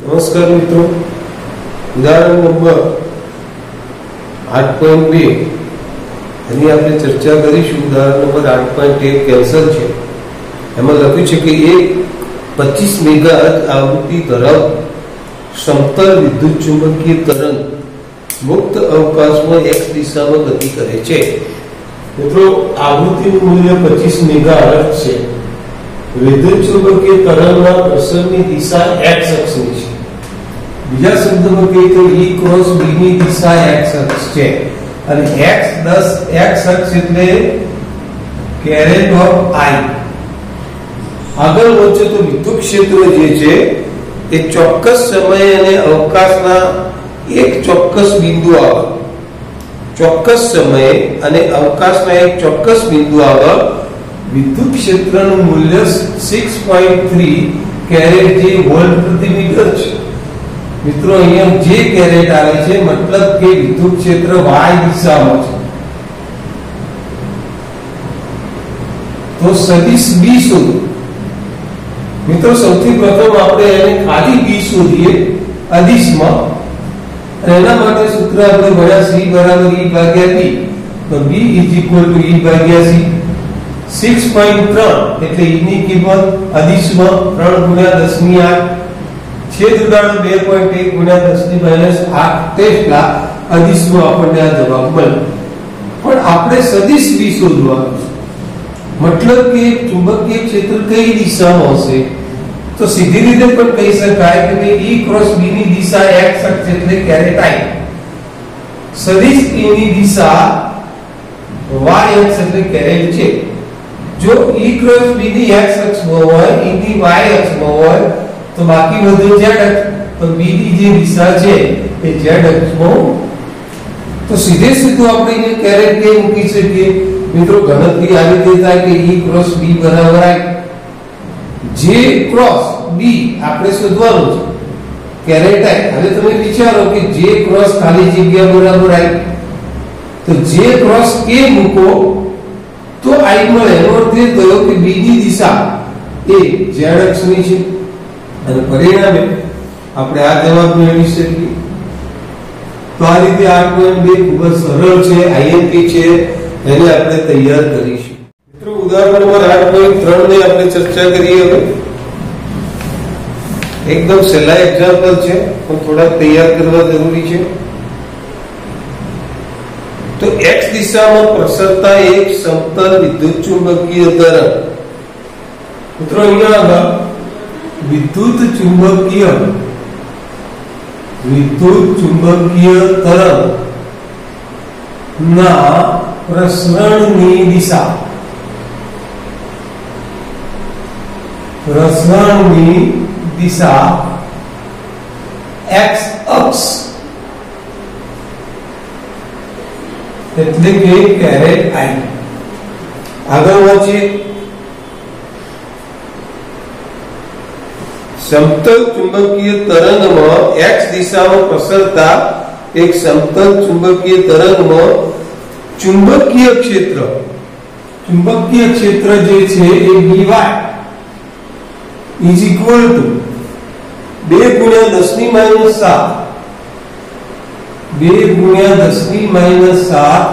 नमस्कार मित्रों, उदाहरण नंबर 8.2 એની આપણે ચર્ચા કરીશું। ઉદાહરણ નંબર 8.1 કેન્સર છે। એમાં લખ્યું છે કે એક 25 મેગાહર્ટ્ઝ આવૃત્તિ ધરાવતું સમતલ વિદ્યુત ચુંબકીય તરંગ મુક્ત અવકાશમાં x દિશામાં ગતિ કરે છે। મિત્રો, આવૃત્તિનું મૂલ્ય 25 મેગાહર્ટ્ઝ છે। વિદ્યુત ચુંબકીય તરંગના પ્રસરણની દિશા x અક્ષની છે। બીજા શબ્દમાં કહીએ તો E ક્રોસ B ની દિશા x અક્ષ છે અને x અક્ષ એટલે કેરેટ ઓફ I। આગળ વધે તો વિદ્યુત ક્ષેત્ર જે છે એ ચોક્કસ સમય અને અવકાશના એક ચોક્કસ બિંદુ આવે, ચોક્કસ સમય અને અવકાશના એક ચોક્કસ બિંદુ આવે વિદ્યુત ક્ષેત્રનું મૂલ્ય 6.3 કેરેટ જે વોલ્ટ પ્રતિ મીટર છે। મિત્રો, અહીંયા જે કેરેટ આવે છે મતલબ કે વિદ્યુત ક્ષેત્ર y દિશામાં છે। તો સદિશ b શોધો। મિત્રો, સૌથી પ્રથમ આપણે એને ખાલી b શોધીએ અદિશમાં, અને એના માટે સૂત્ર આપણે ભણ્યા c બરાબર E ભાગ્યા b। તો b E ભાગ્યા c। 6.3 એટલે e ની કિંમત અદિશમાં 3 ગુણ્યા 10 ની 8 છેદ ઉડાડો 2.1 ગુણ્યા 10 ની -8 તેટલા અદિશમાં આપણને આ જવાબ મળે। પણ આપણે સદિશ b શોધવાનું છે, મતલબ કે ચુંબકીય ક્ષેત્ર કઈ દિશામાં હશે? તો સીધી રીતે પણ કહી શકાય કે E ક્રોસ B ની દિશા x અક્ષ એટલે કેરેટ I, સદિશ E ની દિશા y અક્ષ એટલે કેરેટ છે। જો E ક્રોસ B ની x અક્ષમાં હોય, E ની y અક્ષમાં હોય તો બાકી બધું z અક્ષ, તો B ની જે દિશા છે એ z અક્ષમાં। તો સીધે સીધું આપણે એને કેરેટ કે મૂકી શકીએ। મિત્રો, ગણતરી આ રીતે થાય કે E ક્રોસ B બરાબર I, J ક્રોસ B આપણે શોધવાનું છે કેરેટ I। હવે તમે વિચારો કે J ક્રોસ ખાલી જગ્યા બરાબર I, તો J ક્રોસ K મૂકો તો I મળે। એનો અર્થ એ થયો કે B ની દિશા એ z અક્ષની છે અને પરિણામે આપણે આ જવાબ મેળવી શકીએ। તો આ રીતે 8.2 ખૂબ જ સરળ છે, IMP છે, એને આપણે તૈયાર કરીશું। મિત્રો, ઉદાહરણ નંબર 8.3 ની આપણે ચર્ચા કરીએ। હવે એકદમ સહેલા એક્ઝામ્પલ છે પણ થોડા તૈયાર કરવા જરૂરી છે। તો x દિશામાં પ્રસરતા એક સમતલ વિદ્યુત ચુંબકીય તરંગ। મિત્રો, અહીંયા આગળ વિદ્યુત ચુંબકીય તરંગ ના પ્રસરણની દિશા x અક્ષ એટલે કે કેરેટ I। આગળ વધીએ। સમતલ ચુંબકીય તરંગમાં x દિશામાં પ્રસરતા એક સમતલ ચુંબકીય તરંગમાં ચુંબકીય ક્ષેત્ર જે છે એ By is equal to 2 ગુણ્યા 10 ની -7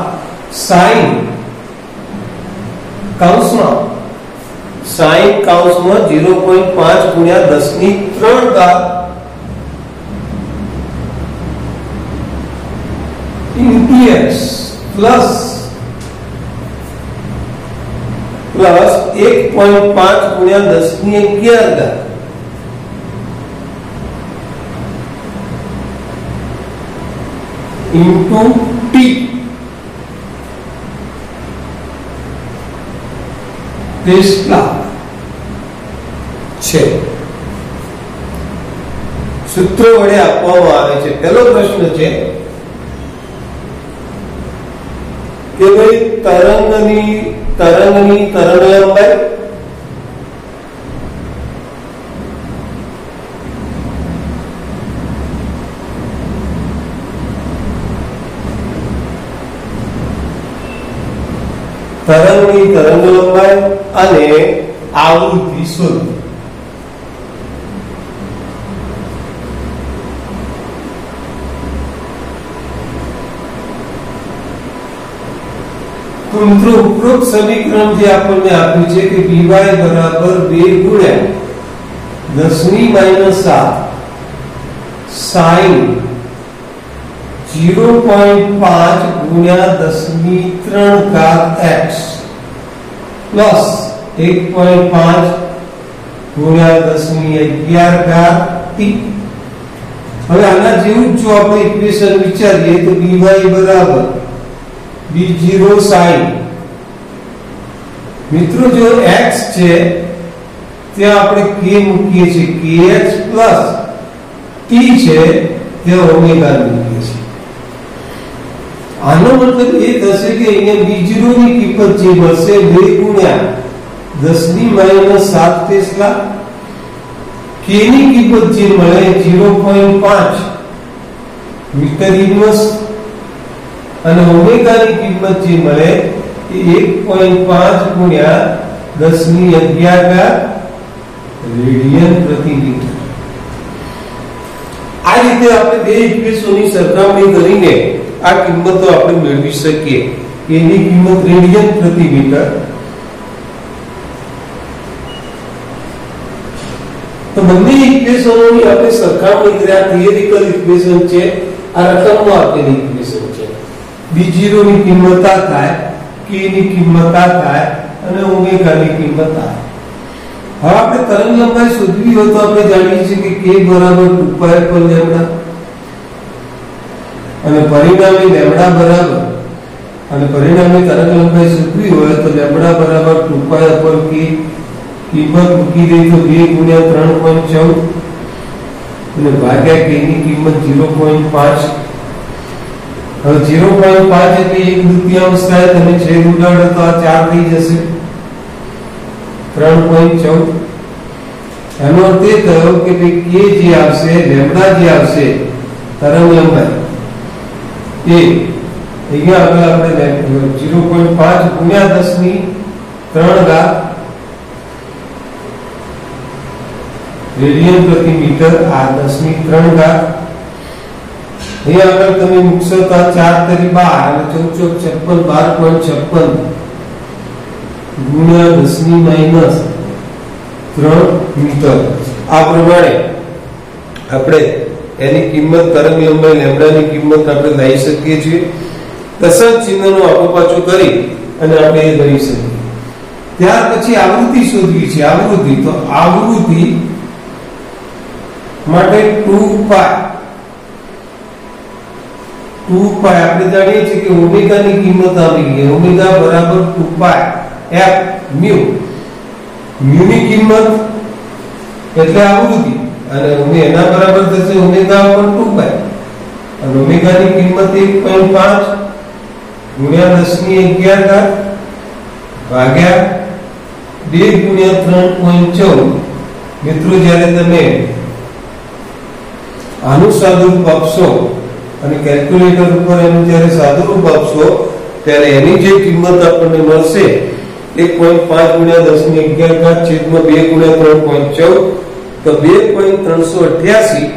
sin કૌંસમાં 0.5 ગુણ્યા 10 ની 3 ઘાત into x પ્લસ 1.5 ગુણ્યા 10 ની 11 ઘાત into t ટેસ્લા છે। સૂત્રો વડે આપવામાં આવે છે। પહેલો પ્રશ્ન છે કે ભાઈ તરંગની તરંગલંબાઈ અને આવૃત્તિ શોધો। મિત્રો ઉપરોક્ત સમીકરણ જે આપણને આપ્યું છે કે py બરાબર 2 ગુણ્યા 10⁻⁷ sin 0.5 ગુણ્યા 10⁻³ x પ્લસ 1.5 ગુણ્યા 10⁻11 t। હવે આના જેવું જો આપણે ઇક્વેશન વિચારીએ તો dy બરાબર b0 sin, મિત્રો જો x છે ત્યાં આપણે k મૂકીએ છીએ kx પ્લસ t છે ત્યાં ઓમેગા મૂકીએ છીએ। આનો મતલબ એ થશે કે અહીંયા b0 ની કિંમત જે મળશે 2 ગુણ્યા 10⁻⁷ ટેસ્લા, k ની કિંમત જે મળે 0.5 મીટર ઇન્વર્સ અને ઓમેગા ની કિંમત જે મળે એ 1.5 ગુણ્યા 10⁻11 રેડિયન પ્રતિ મીટર। આ રીતે આપણે બે ઇક્વેશનની સરખામણી કરીને આ કિંમતો આપણે મેળવી શકીએ। k ની કિંમત રેડિયન પ્રતિ મીટર, તો બંને ઇક્વેશનોની આપણે સરખામણી કર્યા। થિયરિકલ ઇક્વેશન છે, આ રકમમાં આપેલી ઇક્વેશન છે। b0 ની કિંમત આ થાય, k ની કિંમત આ થાય અને ઓમેગા ની કિંમત આ। હવે આપણે તરંગ લંબાઈ શોધવી હોય તો આપણે જાણીએ છીએ કે k બરાબર 2π પર લેમ્ડા અને પરિણામી લેમ્ડા બરાબર, અને પરિણામી તરંગ લંબાઈ શોધવી હોય તો લેમ્ડા બરાબર 2π પર k, કિંમત મૂકી દઈએ તો 2 ગુણ્યા 3.14 અને ભાગ્યા k ની કિંમત 0.5। હવે 0.5 એટલે 1/2 થાય, તમે છેદ ઉડાડો તો આ 4 થઈ જશે, 3.14। એનો અર્થ એ થયો કે ભાઈ k જે આવશે, લેમ્ડા જે આવશે તરંગ લંબાઈ એ અહીંયા આગળ આપણે 0.5 ગુણ્યા 10⁻³ રેડિયન પ્રતિ મીટર, આ 10⁻³ અહીંયા આગળ તમે મૂકશો તો 4 તરી 12 અને 14 56 12.56 ગુણ્યા 10⁻³ મીટર। આ પ્રમાણે આપણે એની કિંમત તરંગ લંબાઈ લેમ્ડાની કિંમત આપણે લઈ શકીએ છીએ। દશક ચિહ્નનો આપો પાછો કરી અને આપણે એ લઈ શકીએ। ત્યાર પછી આવૃત્તિ શોધવી છે। આવૃત્તિ, તો આવૃત્તિ માટે 2π આપણે જાણીએ છીએ કે ઓમેગા ની કિંમત આવી ગઈ, ઓમેગા બરાબર 2π f મ્યુ, મ્યુ ની કિંમત એટલે આવૃત્તિ અને એના બરાબર થશે ઓમેગા ઉપર 2π અને ઓમેગા ની કિંમત 1.5 ગુણ્યા 10⁻11 ભાગ્યા 2 ગુણ્યા 3.14। મિત્રો જ્યારે તમે આનું સાદુરૂપ આપશો અને કેલ્ક્યુલેટર ઉપર એનું જ્યારે સાદુરૂપ આપશો ત્યારે એની જે કિંમત આપણને મળશે 1.5 ગુણ્યા 10⁻11 છેદમાં 2 ગુણ્યા 3.14, તો 2.388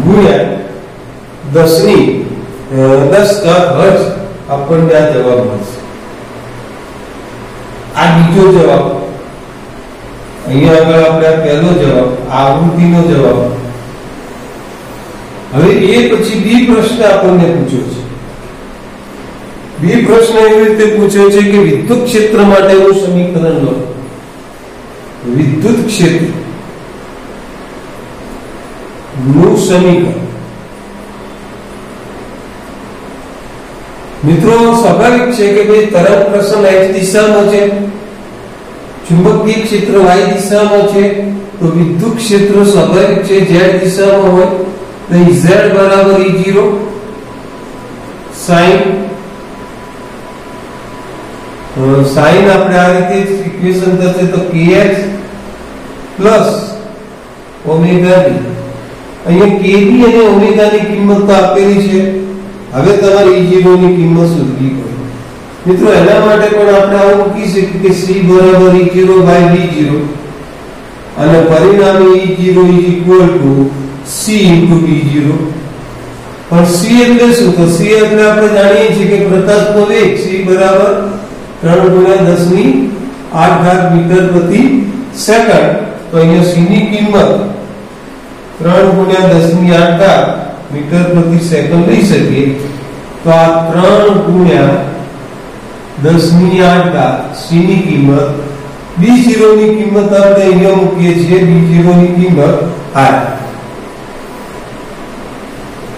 ગુણ્યા 10⁻10 હર્ટ્ઝ આપણને આ જવાબ મળશે। આ બીજો જવાબ, અહીંયા આગળ આપણે આ પહેલો જવાબ, આવૃત્તિનો જવાબ। હવે એ પછી બી પ્રશ્ન આપણને પૂછ્યો છે। બી પ્રશ્ન એવી રીતે પૂછ્યો છે કે વિદ્યુત ક્ષેત્ર માટેનું સમીકરણ લો। વિદ્યુત ક્ષેત્ર નું સમીકરણ, મિત્રો સ્વાભાવિક છે કે ભાઈ તરંગ પ્રસરણ x દિશામાં છે, ચુંબકીય ક્ષેત્ર y દિશામાં છે, તો વિદ્યુત ક્ષેત્ર સ્વાભાવિક છે z દિશામાં હોય તો z બરાબર E0 sin આપણે આ રીતે ઇક્વેશન થશે તો kx પ્લસ ઓમેગા b। અહીંયા kb અને ઓમેગા ની કિંમત તો આપેલી છે, હવે તમારે E0 ની કિંમત શોધવી પડે। મિત્રો એના માટે પણ આપણે આવું મૂકી શકીએ કે c બરાબર E0/B0 અને પરિણામી E0 c × B0 પણ c એટલે શું? તો c એટલે આપણે જાણીએ છીએ કે પ્રકાશનો વેગ c બરાબર 3 × 10⁸ મીટર પ્રતિ સેકન્ડ. તો અહીંયા c ની કિંમત 3 × 10⁸ મીટર પ્રતિ સેકન્ડ લઈ શકીએ. તો આ 3 × 10⁸ c ની કિંમત, b0 ની કિંમત આપણે અહીંયા મૂકીએ છીએ. b0 ની કિંમત r.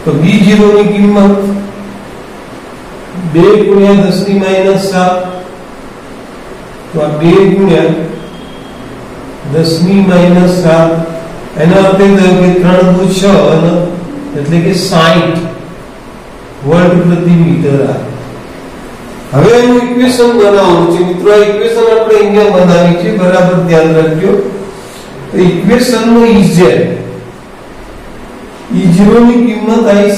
તો b0 ની કિંમત 2 × 10⁻⁷. તો આ 2 × 10⁻⁷, એનો અર્થ એ થયો કે 3 × 6 એટલે કે 60 વોલ્ટ પ્રતિ મીટર. હવે એનું ઇક્વેશન બનાવવાનું છે મિત્રો. આ ઇક્વેશન આપણે અહીંયા બનાવી છે, બરાબર ધ્યાન રાખજો. તો ઇક્વેશનનો Ez, E0 ની કિંમત આવી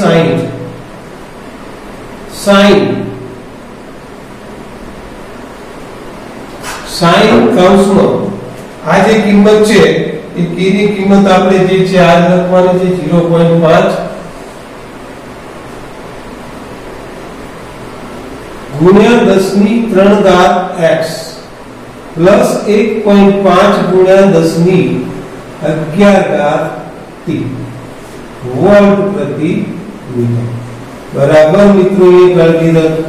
60 કૌંસમાં આ જે કિંમત છે એ k ની કિંમત આપણે જે છે આ લખવાની છે 0.5 ગુણ્યા 10⁻³ x પ્લસ 1.5 ગુણ્યા 10⁻11t વોલ્ટ પ્રતિ મીટર. બરાબર મિત્રો, એ કાળજી રાખો.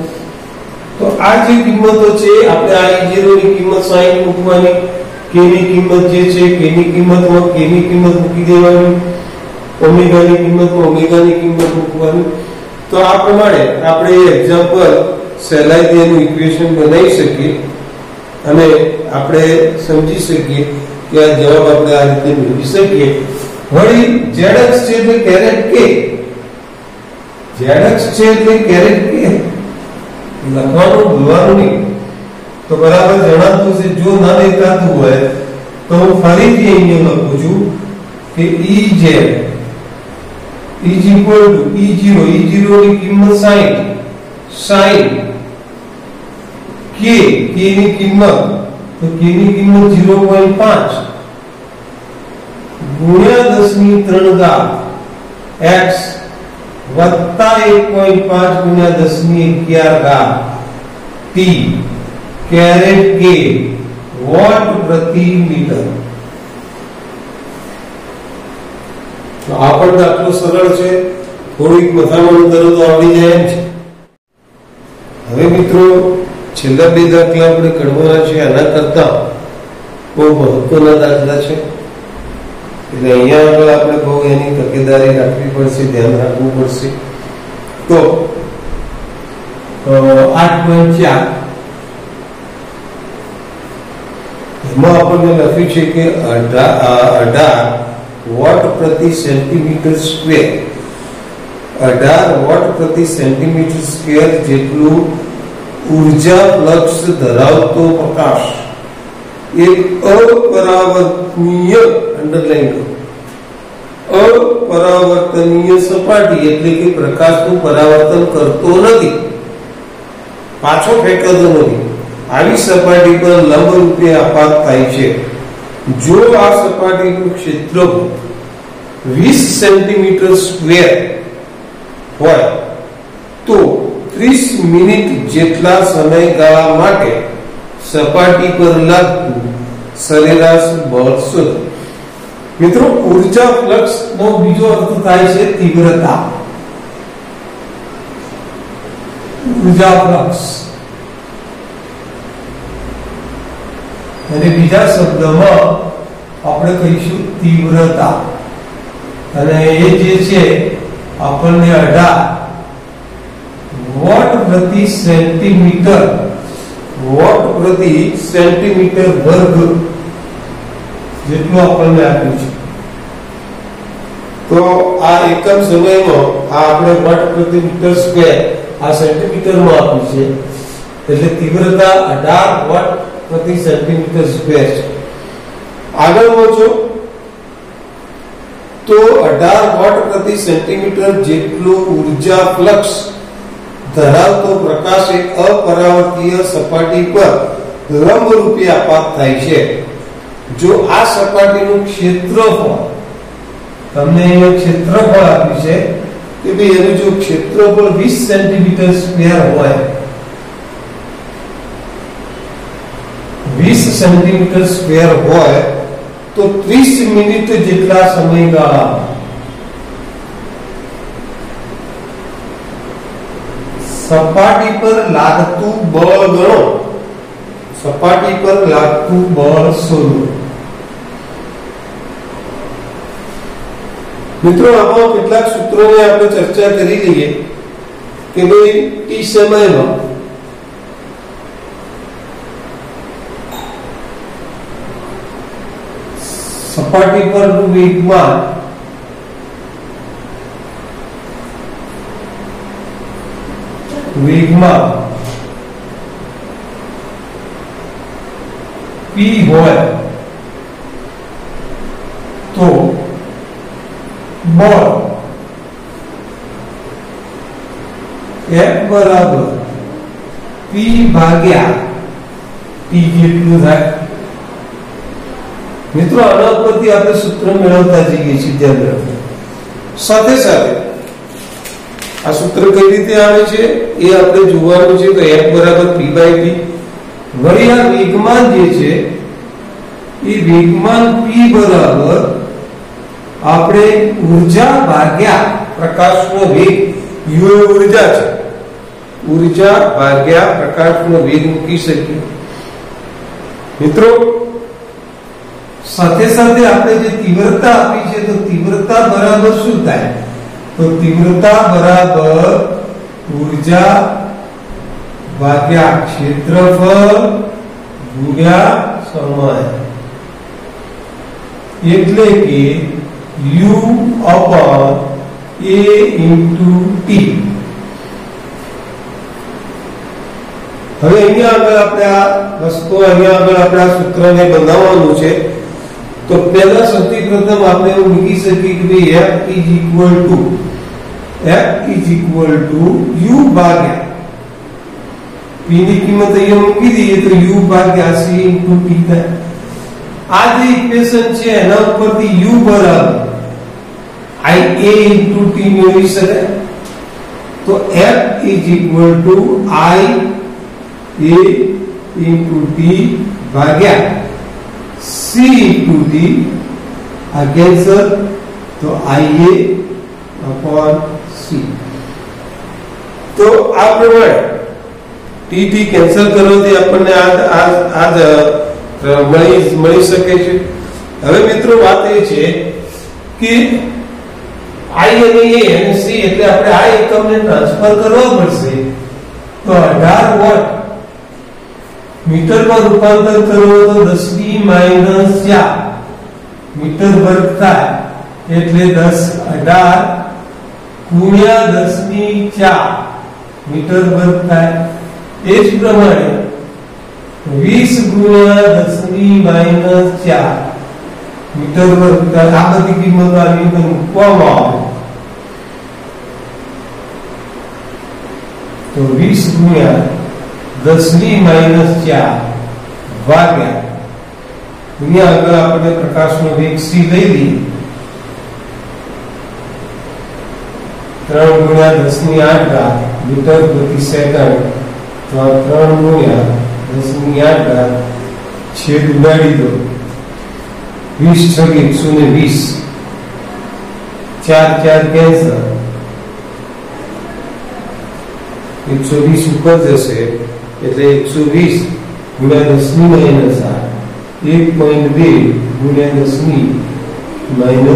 તો આ જે કિંમતો છે આપણે આ E0 ની કિંમત 60 મૂકવાની, k ની કિંમત જે છે k ની કિંમતમાં k ની કિંમત મૂકી દેવાની, ઓમેગા ની કિંમતમાં ઓમેગા ની કિંમત મૂકવાની. તો આ પ્રમાણે આપણે એક્ઝામ્પલ સહેલાઈથી એનું ઇક્વેશન બનાવી શકીએ અને આપણે સમજી શકીએ કે આ જવાબ આપણે આ રીતે મેળવી શકીએ. વળી zx છે એટલે કેરેટ k, zx છે એટલે કેરેટ k લખવાનું ભૂલવાનું નહીં. તો બરાબર જણાતું છે. જો ના દેખાતું હોય તો હું ફરીથી અહીંયા લખું છું કે Ez is equal to E0 ની કિંમત 60 k ની કિંમત, તો k ની કિંમત 0.5 ગુણ્યા 10⁻³ x વત્તા 1.5 ગુણ્યા 10⁻11t કેરેટ k વોટ પ્રતિ મીટર. તો આ પણ દાખલો સરળ છે, થોડીક મથામણ કરો તો આવડી જાય એમ છે. હવે મિત્રો છેલ્લા બે દાખલા આપણે ગણવાના છે. આના કરતા બહુ મહત્વના દાખલા છે, એટલે અહીંયા આગળ આપણે બહુ એની તકેદારી રાખવી પડશે, ધ્યાન રાખવું પડશે. તો 8.4 એમાં આપણને લખ્યું છે કે 18 વોટ પ્રતિ સેન્ટીમીટર સ્ક્વેર, 18 વોટ પ્રતિ સેન્ટીમીટર સ્ક્વેર જેટલું ઉર્જા ફ્લક્સ ધરાવતો પ્રકાશ એક અપરાવર્તનીય, અંડરલાઈન કરો, અપરાવર્તનીય સપાટી એટલે કે પ્રકાશનું પરાવર્તન કરતો નથી, પાછો ફેંકાતો નથી, આવી સપાટી પર લંબ રૂપે આપાત થાય છે. જો આ સપાટીનું ક્ષેત્રફળ 20 સેન્ટીમીટર સ્ક્વેર હોય તો 30 મિનિટ જેટલા સમયગાળા માટે સપાટી પર લાગતું સરેરાશ બળ શોધો. મિત્રો, ઉર્જા ફ્લક્સ નો બીજો અર્થ થાય છે તીવ્રતા. ઉર્જા ફ્લક્સ અને બીજા શબ્દમાં આપણે કહીશું તીવ્રતા. અને એ જે છે આપણને 18 વોટ પ્રતિ સેન્ટીમીટર, વોટ પ્રતિ સેન્ટીમીટર વર્ગ જેટલું આપણને આપ્યું છે. તો આ એકમ સમયમાં આ આપણે વોટ પ્રતિ મીટર સ્ક્વેર આ સેન્ટીમીટરમાં આપ્યું છે, એટલે તીવ્રતા 18 વોટ પ્રતિ સેન્ટીમીટર સ્ક્વેર છે. આગળ વધો તો 18 વોટ પ્રતિ સેન્ટીમીટર જેટલું ઉર્જા ફ્લક્સ ધરાવતો પ્રકાશ એક અપરાવર્તીય સપાટી પર લંબ રૂપે આપાત થાય છે. જો આ સપાટીનું ક્ષેત્રફળ, તમને અહીંયા ક્ષેત્રફળ આપ્યું છે કે ભાઈ એનું જો ક્ષેત્રફળ 20 સેન્ટીમીટર સ્ક્વેર હોય, 20 સેન્ટીમીટર સ્ક્વેર હોય તો 30 મિનિટ જેટલા સમયગાળા સપાટી પર લાગતું બળ ગણો, સપાટી પર લાગતું બળ શોધો. મિત્રો આમાં કેટલાક સૂત્રોને આપણે ચર્ચા કરી લઈએ કે ભાઈ ટી સમયમાં સપાટી પરનું વેગમાં p હોય તો બળ F બરાબર p ભાગ્યા t જેટલું થાય. મિત્રો આના ઉપરથી આપણે સૂત્ર મેળવતા જઈએ છીએ. ધ્યાન રાખો. સાથે સાથે આ સૂત્ર કઈ રીતે આવે છે એ આપણે જોવાનું છે. તો F બરાબર p/t. વળી આ વેગમાન જે છે એ વેગમાન p બરાબર આપણે ઊર્જા ભાગ્યા પ્રકાશનો વેગ, u એ ઊર્જા છે, ઊર્જા ભાગ્યા પ્રકાશનો વેગ મૂકી શકીએ. મિત્રો સાથે સાથે આપણે જે તીવ્રતા આપી છે તો તીવ્રતા બરાબર શું થાય? તો તીવ્રતા બરાબર ઊર્જા ભાગ્યા ક્ષેત્રફળ ગુણ્યા સમય, એટલે કે u upon a into t. હવે અહીંયા આગળ આપણે આ વસ્તુ અહીંયા આગળ આપણે આ સૂત્રને બનાવવાનું છે. તો પહેલા સૌથી પ્રથમ આપણે એવું મૂકી શકીએ કે ભાઈ F is equal to u ભાગ્યા p ની કિંમત અહીંયા મૂકી દઈએ તો u ભાગ્યા c into t થાય. આ જે ઇક્વેશન છે એના ઉપરથી u બરાબર ia into t મેળવી શકાય. તો F is equal to ia into t ભાગ્યા c into t. આ કેન્સલ તો ia upon c. તો આ પ્રમાણે t કેન્સલ કરવાથી આપણને આ મળી શકે છે. હવે મિત્રો વાત એ છે કે I અને A અને C એટલે આપણે આ એકમને ટ્રાન્સફર કરવા પડશે. તો 18 વોટ મીટરમાં રૂપાંતર કરવો તો 10 - 4 મીટર વર્ગ થાય, એટલે 18 ગુણ્યા 10 - 4 મીટર વર્ગ થાય. એ જ પ્રમાણે 20 ગુણ્યા 10 - 4 મીટર વર્ગ થાય. આ બધી કિંમતો આની અંદર મૂકવામાં આવે તો 20 ગુણ્યા 10 - 4 ભાગ્યા અહીંયા આગળ આપણે પ્રકાશનો વેગ c લઈ લઈએ 3 ગુણ્યા 10 - 8 મીટર પ્રતિ સેકન્ડ. તો 3 ગુણ્યા 10 - 8 છેદ ઉડાડી દો 20 × 120 4 4 કેન્સલ 120 ઉપર જશે એટલે 120 ગુણ્યા 10 - 8 1.2 ગુણ્યા 10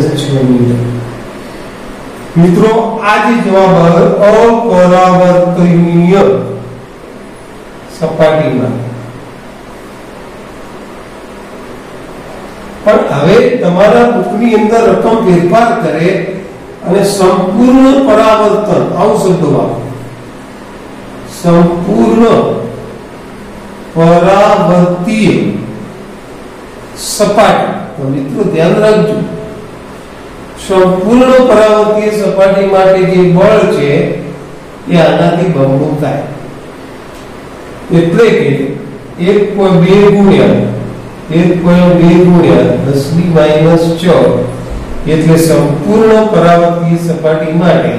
- 6 મીટર. મિત્રો આ જે જવાબ આવે અપરાવર્તનીય સપાટીમાં. પણ હવે તમારા બુકની અંદર રકમ ફેરફાર કરે અને સંપૂર્ણ પરાવર્તન આવું શબ્દ વાપરો, સંપૂર્ણ પરાવર્તીય સપાટી. તો મિત્રો ધ્યાન રાખજો, સંપૂર્ણ પરાવર્તીય સપાટી માટે જે બળ છે એ આનાથી બમણું થાય. એટલે કે 1.2 ગુણ્યા 10 - 4 એટલે સંપૂર્ણ પરાવર્તીય સપાટી માટે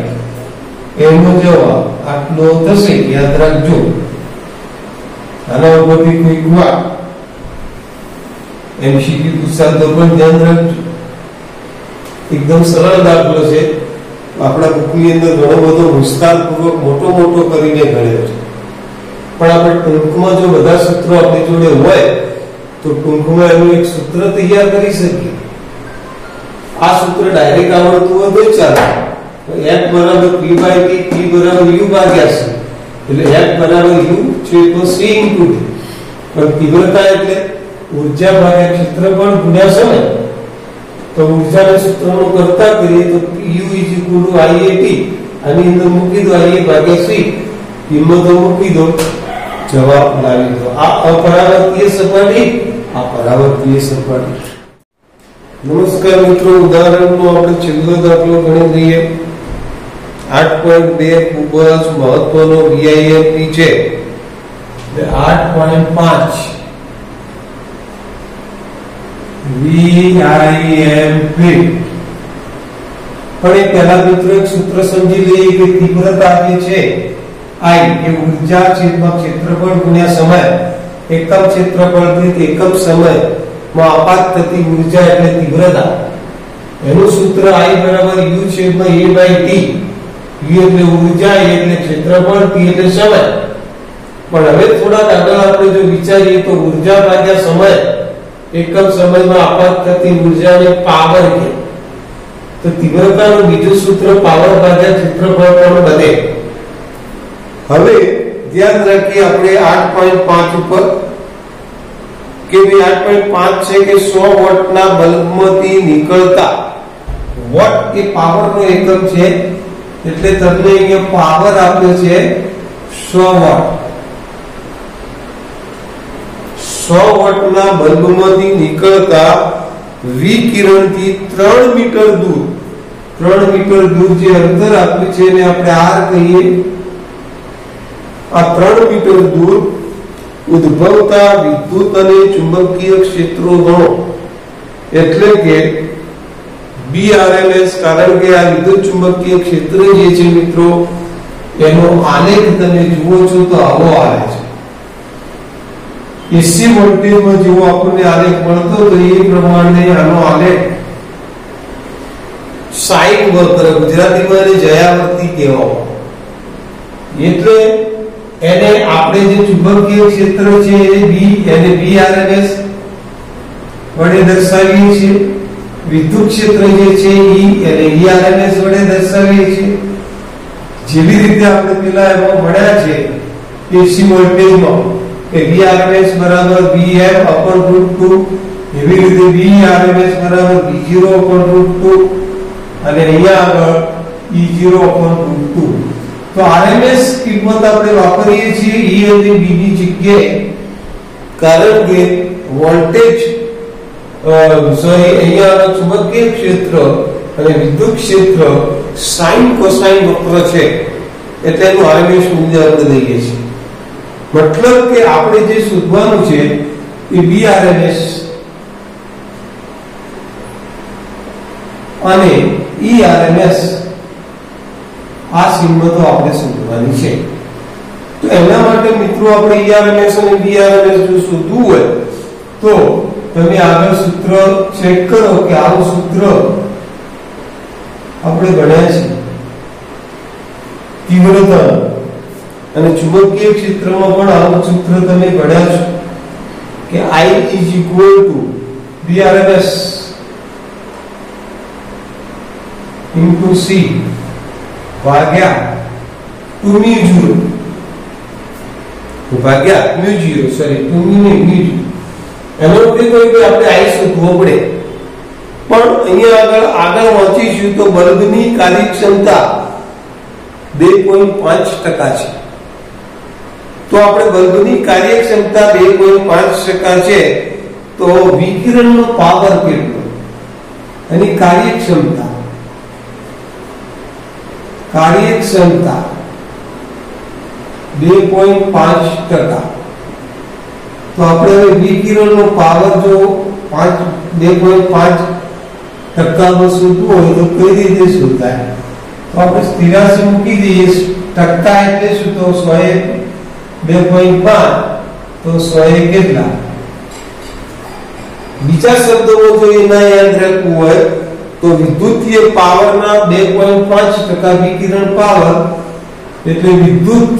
એનો જવાબ આટલો થશે. યાદ રાખજો. આના ઉપરથી કોઈ વાર એમસીક્યુ પૂછતા તો પણ ધ્યાન રાખજો. એકદમ સરળ દાખલો છે. આપણા બુકની અંદર ઘણો બધો વિસ્તારપૂર્વક મોટો કરીને ગણ્યો છે, પણ આપણે ટૂંકમાં જો બધા સૂત્રો આપણી જોડે હોય તો ટૂંકમાં એનું એક સૂત્ર તૈયાર કરી શકીએ. આ સૂત્ર ડાયરેક્ટ આવડતું હોય તો ચાલે. F બરાબર P/T, T બરાબર U ભાગ્યા C, એટલે F બરાબર U છે તો C * D. પણ તીવ્રતા એટલે ઊર્જા ભાગ્યા ક્ષેત્રફળ ગુણ્યા સમય. તો ઊર્જાના સૂત્રનો કરતા કરીએ તો U = IAT, આની અંદર મૂકી દો IA ભાગ્યા C, કિંમતો મૂકી દો, જવાબ લાવી દો. આ અપરાવર્તીય સપાટી, આ પરાવર્તીય સપાટી. નમસ્કાર મિત્રો, ઉદાહરણનો આપણે છેલ્લો દાખલો ગણી લઈએ. 8.2 ખૂબ જ મહત્વનો VIMP છે. 8.5 VIMP. પણ એ પહેલા મિત્રો એક સૂત્ર સમજી લઈએ કે તીવ્રતા જે છે I એ ઊર્જા છેદમાં ક્ષેત્રફળ ગુણ્યા સમય. એકમ ક્ષેત્રફળ થી એકમ સમય માં આપાત થતી ઊર્જા એટલે તીવ્રતા. એનું સૂત્ર I બરાબર U છેદમાં A/T. U એટલે ઊર્જા, A એટલે ક્ષેત્રફળ, T એટલે સમય. પણ હવે થોડા આગળ આપણે જો વિચારીએ તો ઊર્જા ભાગ્યા સમય, એકમ સમયમાં આપાત થતી ઊર્જાને પાવર કહે. તો તીવ્રતાનું બીજું સૂત્ર પાવર ભાગ્યા ક્ષેત્રફળ પણ બને. હવે ધ્યાન રાખીએ આપણે 8.5 ઉપર કે ભાઈ 8.5 છે કે 100 વોટના બલ્બમાંથી નીકળતા, વોટ એ પાવરનો એકમ છે એટલે તમને અહીંયા પાવર આપ્યો છે 100 વોટ. 100 વોટના બલ્બમાંથી નીકળતા વિકિરણથી 3 મીટર દૂર, 3 મીટર દૂર જે અંતર આપ્યું છે એને આપણે R કહીએ. આ 3 મીટર દૂર ઉદ્ભવતા વિદ્યુત અને ચુંબકીય ક્ષેત્રો ગણો. એટલે કે BRMS, કારણ કે આ વિદ્યુત ચુંબકીય ક્ષેત્ર જે છે મિત્રો એનો આલેખ તમે જુઓ છો તો આવો આવે છે. AC વોલ્ટેજમાં જેવો આપણને આલેખ મળતો તો એ પ્રમાણે આનો આલેખ સાઇન વક્ર, ગુજરાતીમાં એને જયાવર્તી કહેવામાં. એટલે એને આપણે જે ચુંબકીય ક્ષેત્ર છે એને BRMS વડે દર્શાવીએ છીએ. વિદ્યુત ક્ષેત્ર જે છે એને ERMS વડે દર્શાવીએ છીએ. જેવી રીતે આપણે પેલા એમાં મળ્યા છે AC વોલ્ટેજમાં કે VRMS બરાબર Vm/√2, એવી રીતે VRMS બરાબર V0/√2 અને અહીંયા આગળ E0/√2. તો RMS કિંમત આપણે વાપરીએ છીએ E અને B ની જગ્યાએ, કારણ કે વોલ્ટેજ અહીંયા ચુંબકીય ક્ષેત્ર અને વિદ્યુત ક્ષેત્ર સાઇન કોસાઇન વક્ર છે એટલે એનું RMS મૂલ્ય આપણે લઈએ છીએ. મતલબ કે આપણે જે શોધવાનું છે એ BRMS અને ERMS આ કિંમતો આપણે શોધવાની છે. તો એના માટે મિત્રો આપણે ERMS અને BRMS જો શોધવું હોય તો તમે આગળ સૂત્ર ચેક કરો કે આવું સૂત્ર આપણે ગણ્યા છે તીવ્રતા અને ચુંબકીય ક્ષેત્રમાં પણ આવું સૂત્ર તમે ગણ્યા છો કે I = BRMS * C ભાગ્યા 2μ0 ભાગ્યા μ0, સોરી 2μ0. એનો ઉપયોગ હોય કે આપણે I શોધવો પડે. પણ અહીંયા આગળ વાંચીશું તો બલ્બની કાર્યક્ષમતા 2.5% છે. તો આપણે બલ્બની કાર્યક્ષમતા 2.5% છે તો વિકિરણનો પાવર કેટલો એની કાર્યક્ષમતા 2.5%. તો આપણે હવે વિકિરણનો પાવર જો 2.5% શોધવો હોય તો કઈ રીતે શોધાય? तो આપણે સ્થિરાંક મૂકી દઈએ ટકા એટલે શું તો 100 2.5 તો 100 કેટલા બીજા શબ્દોમાં જો એના યાદ રાખવું હોય તો વિદ્યુતીય પાવરના 2.5% વિકિરણ પાવર એટલે વિદ્યુત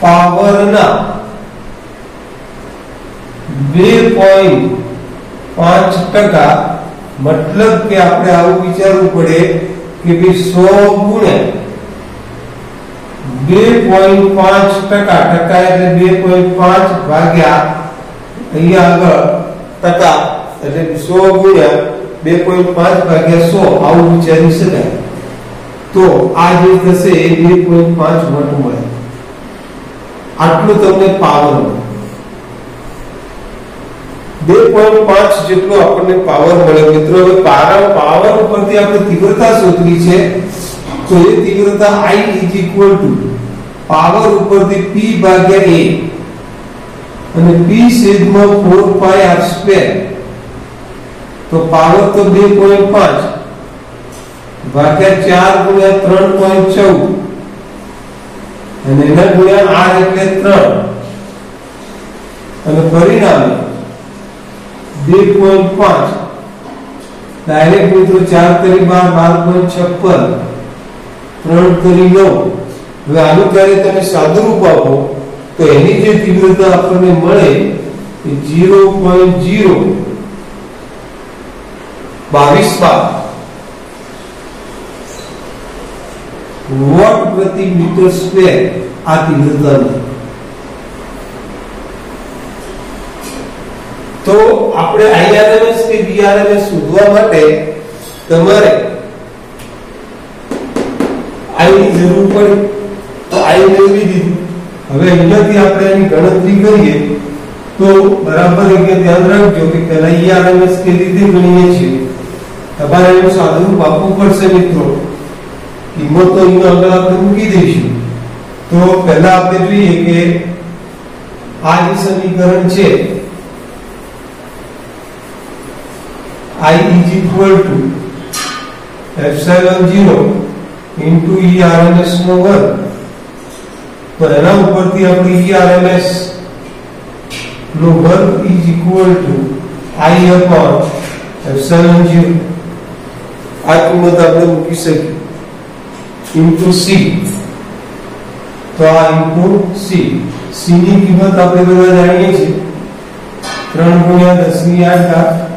પાવરના 2.5% मतलब કે આપણે આવું વિચારવું પડે કે ભાઈ 100 ગુણ્યા 2.5% ટકા એટલે 2.5 ભાગ્યા અહીંયા આગળ ટકા એટલે 100 ગુણ્યા 2.5 ભાગ્યા 100 આવું વિચારી શકાય તો આ જે થશે એ 2.5 વોટ મળે આટલું તમને પાવર મળે 2.5 જેટલો આપણને પાવર મળે મિત્રો હવે પાવર ઉપરથી આપણે તીવ્રતા શોધવી છે તો એ તીવ્રતા I પાવર ઉપરથી P ભાગ્યા A અને P છેદમાં 4πr² તો પાવર તો 2.5 ભાગ્યા 4 ગુણ્યા 3.14 અને એના ગુણ્યા r એટલે 3 અને પરિણામે 2.5 ડાયરેક્ટ મિત્રો 4 તરી 12.56 3 તરી 9 હવે આનું જ્યારે તમે સાદુરૂપ આપો તો એની જે તીવ્રતા આપણને મળે એ 0.022 વોટ પ્રતિ મીટર સ્ક્વેર આ તીવ્રતા તો આપણે IRMS કે VRMS શોધવા માટે તમારે I ની જરૂર પડે તો I મેળવી દીધું હવે અહીંયાથી આપણે એની ગણતરી કરીએ તો બરાબર અહીંયા ધ્યાન રાખજો કે પહેલા IRMS કે રીતે ગણીએ છીએ તમારે એનું સાદુરૂપ આપવું પડશે મિત્રો કિંમત તો અહીંયા આગળ આપણે મૂકી દઈશું તો પહેલા આપણે જોઈએ કે આ જે સમીકરણ છે I epsilon 0 into ERMS નો વર્ગ તો એના ઉપરથી આપણે ERMS નો વર્ગ is equal to I upon epsilon 0 આ કિંમત આપણે મૂકી શકીએ into C તો આ into C C ની કિંમત આપણે બધા જાણીએ છીએ 3 ગુણ્યા 10 ની 8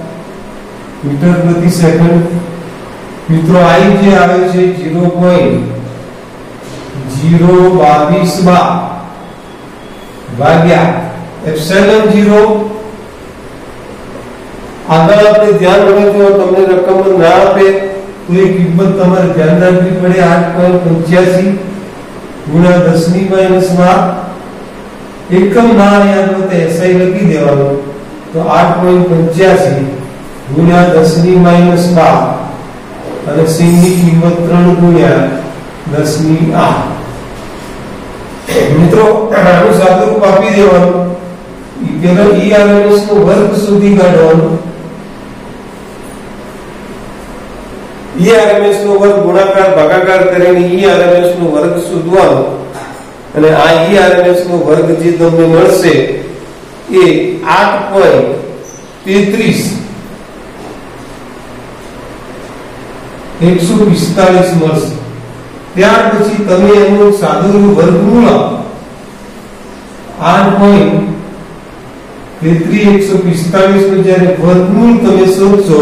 મીટર પ્રતિ સેકન્ડ મિત્રો I જે આવે છે 0.022 ભાગ્યા એપ્સિલોન 0 આગળ આપણે ધ્યાન રાખજો તમને રકમ ના આપે તો એ કિંમત તમારે ધ્યાન રાખવી પડે 8.85 ગુણ્યા 10 ની -12 એકમ ના યાદ હોય તો SI લખી દેવાનું તો 8.85 ગુણ્યા 10 ની -12 અને C ની કિંમત 3 ગુણ્યા 10 ની 8 મિત્રો આનું સાદુરૂપ આપી દેવાનું પેલા ERMS નો વર્ગ શોધી કાઢવાનો ERMS નો વર્ગ ગુણાકાર ભાગાકાર કરીને ERMS નો વર્ગ શોધવાનો અને આ ERMS નો વર્ગ જે તમને મળશે એ 8.33 145 મળશે ત્યાર પછી તમે એનું સાદુરૂપ વર્ગમૂળ આપો 8.33 નું જ્યારે વર્ગમૂળ તમે શોધશો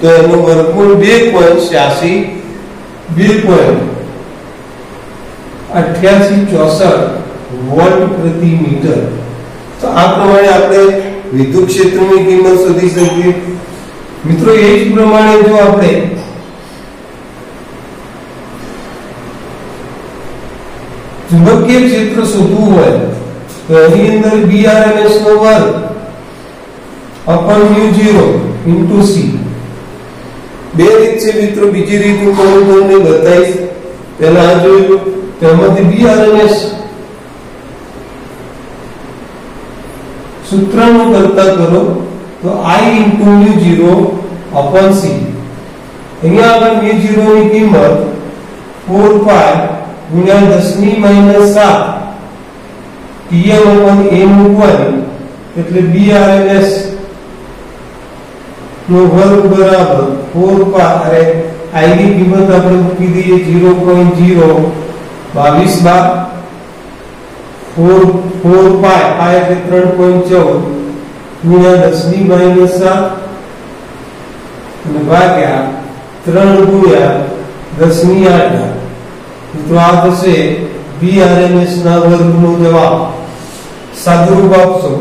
તો એનું વર્ગમૂળ 2.8864 વોલ્ટ પ્રતિ મીટર તો આ પ્રમાણે આપણે વિદ્યુત ક્ષેત્રની કિંમત શોધી શકીએ મિત્રો એ જ પ્રમાણે જો આપણે ચુંબકીય ક્ષેત્ર શોધવું હોય તો એની અંદર BRMS નો વર્ગ upon μ0 into C બે રીત છે મિત્રો બીજી રીત હું તમને બતાવીશ પહેલા આ જોયું તેમાંથી BRMS સૂત્રનો કરતા કરો તો I into μ0 upon C અહીંયા આગળ v0 ની કિંમત 4 પાઈ ગુણ્યા 10 ની -7 Tm/a મૂકવાની એટલે brms નો વર્ગ બરાબર 4 પાઈ અરે I ની કિંમત આપણે મૂકી દઈએ 0.022 બાર 4 પાઈ આ એટલે 3.14 ગુણ્યા 10 ની -7 અને ભાગ્યા 3 ગુણ્યા 10 ની 8 તો આ થશે brms ના વર્ગનો જવાબ સાદુરૂપ આપશો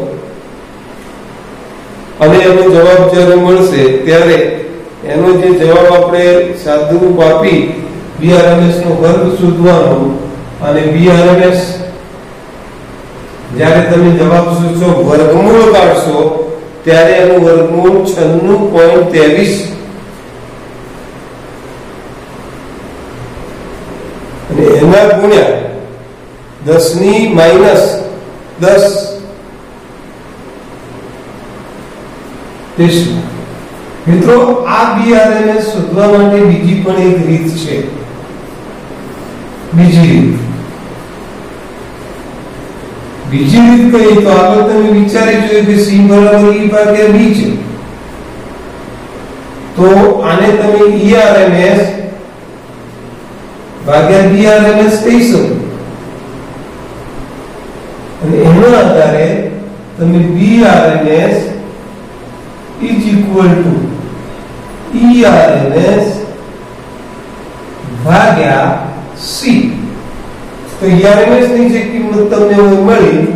અને એનો જવાબ જ્યારે મળશે ત્યારે એનો જે જવાબ આપણે સાદુરૂપ આપી brms નો વર્ગ શોધવાનો અને brms જ્યારે તમે જવાબ શોધશો વર્ગમૂળ કાઢશો ત્યારે એનું વર્ગમૂળ 96.23 અને એના ગુણ્યા 10 ની -10 મિત્રો આ brms શોધવા માટે બીજી પણ એક રીત છે બીજી રીત કઈ તો આગળ તમે વિચારી જોયું કે c બરાબર e ભાગ્યા b છે તો આને તમે erms ભાગ્યા brms કહી શકો અને એના આધારે તમે brms is equal to erms ભાગ્યા c તો erms ની જે કિંમત તમને મળી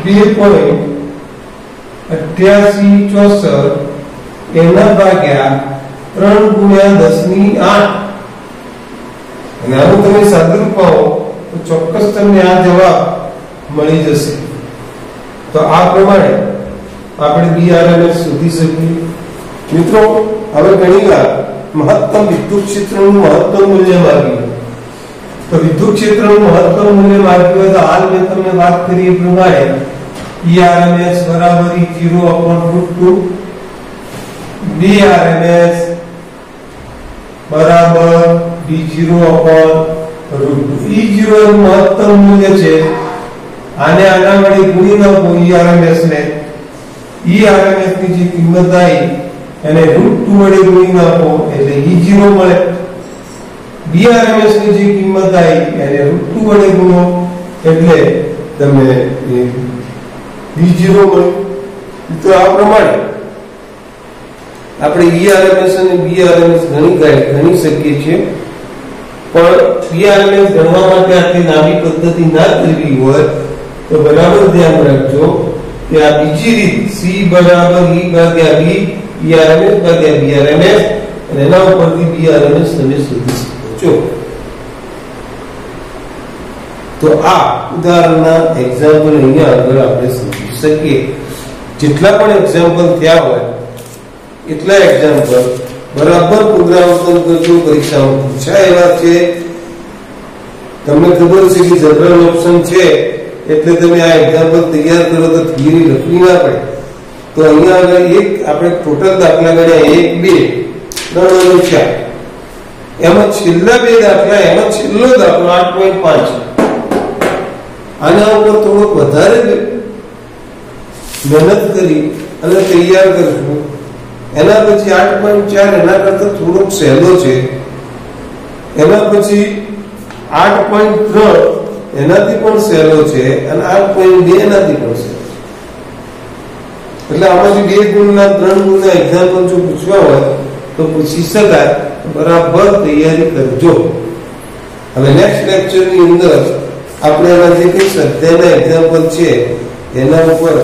2.8864 એના ભાગ્યા 3 ગુણ્યા 10 ની 8 અને આનું તમે સાદુરૂપ આવો તો ચોક્કસ તમને આ જવાબ મળી જશે તો આ પ્રમાણે આપણે brms શોધી શકીએ મિત્રો હવે ઘણીવાર મહત્તમ વિદ્યુત ક્ષેત્રનું મહત્તમ મૂલ્ય માંગ્યું તો વિદ્યુત ક્ષેત્રનું મહત્તમ મૂલ્ય માંગ્યું તો હાલ મેં તમને વાત કરી એ પ્રમાણે erms બરાબર E0/√2 brms બરાબર B0/√2 E0 નું મહત્તમ મૂલ્ય છે આને આના વડે ગુણી નાખો erms ને erms ની જે કિંમત આવી એને √2 વડે ગુણી નાખો એટલે E0 મળે brms ની જે કિંમત આવી એને √2 વડે ગુણો એટલે તમને B0 મળે તો આ પ્રમાણે આપણે erms અને brms ગણી શકીએ છીએ પણ brms ગણવા માટે આટલી લાંબી પદ્ધતિ ના કરવી હોય તો બરાબર ધ્યાન રાખજો કે આ બીજી રીત c બરાબર e ભાગ્યા b erms ભાગ્યા brms અને એના ઉપરથી brms તમે શોધી શકો છો તો આ ઉદાહરણના એક્ઝામ્પલ અહીંયા આગળ આપણે સમજી શકીએ જેટલા પણ એક્ઝામ્પલ થયા હોય એટલા એક્ઝામ્પલ બરાબર પુનરાવર્તન કરજો પરીક્ષામાં પૂછાય એવા છે તમને ખબર છે કે જનરલ ઓપ્શન છે એટલે તમે આ એક્ઝામ્પલ તૈયાર કરો તો થિયરી લખવી ના પડે તો અહીંયા આગળ એક આપણે ટોટલ દાખલા ગણ્યા 1 2 3 અને 4 એમાં છેલ્લા બે દાખલા એમાં છેલ્લો દાખલો 8.5 આના ઉપર થોડોક વધારે મહેનત કરી અને તૈયાર કરશું એના પછી 8.4 એના કરતા થોડોક સહેલો છે એના પછી 8.3 એનાથી પણ સહેલો છે અને 8.2 એનાથી પણ સહેલો એટલે આમાંથી 2 ગુણના 3 ગુણના એક્ઝામ્પલ જો પૂછવા હોય તો પૂછી શકાય બરાબર તૈયારી કરજો હવે નેક્સ્ટ લેક્ચરની અંદર આપણે આના જે કંઈ સ્વાધ્યાયના એક્ઝામ્પલ છે એના ઉપર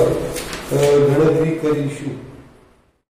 ગણતરી કરીશું